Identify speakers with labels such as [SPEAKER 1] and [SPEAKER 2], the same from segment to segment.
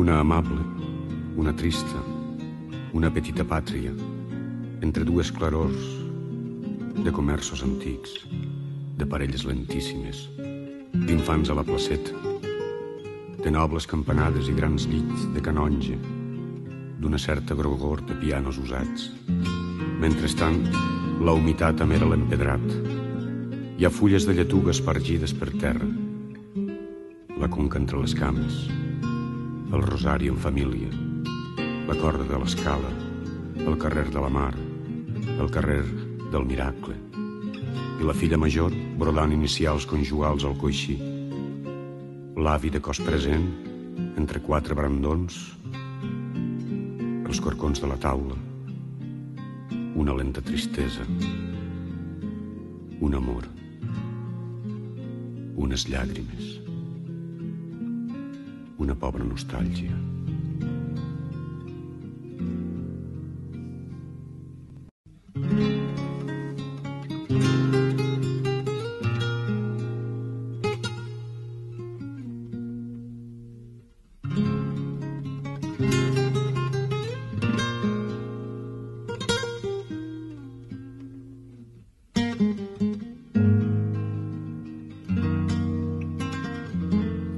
[SPEAKER 1] Una amable, una trista, una petita pàtria, entre dues clarors de comerços antics, de parelles lentíssimes, d'infants a la placeta, de nobles campanades i grans llits de canonge, d'una certa grogor de pianos usats. Mentrestant, la humitat amera l'empedrat. Hi ha fulles de lletuga espargides per terra, la conca entre les cames, el rosari en família, la corda de l'escala, el carrer de la mar, el carrer del miracle, i la filla major brodant inicials conjugals al coixí, l'avi de cos present entre quatre brandons, els corcons de la taula, una lenta tristesa, un amor, unes llàgrimes, una pobra nostàlgia.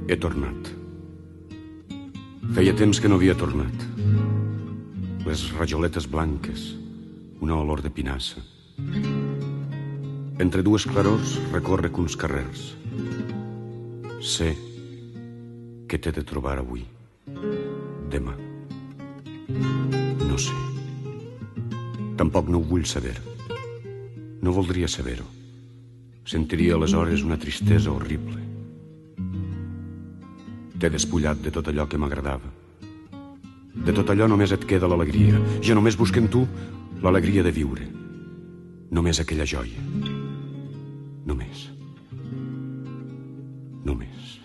[SPEAKER 1] He tornat. Feia temps que no havia tornat. Les rajoletes blanques, una olor de pinassa. Entre dues clarors recórrec uns carrers. Sé que t'he de trobar avui, demà. No sé. Tampoc no ho vull saber. No voldria saber-ho. Sentiria aleshores una tristesa horrible. T'he despullat de tot allò que m'agradava. De tot allò només et queda l'alegria. Jo només busco en tu l'alegria de viure. Només aquella joia. Només. Només.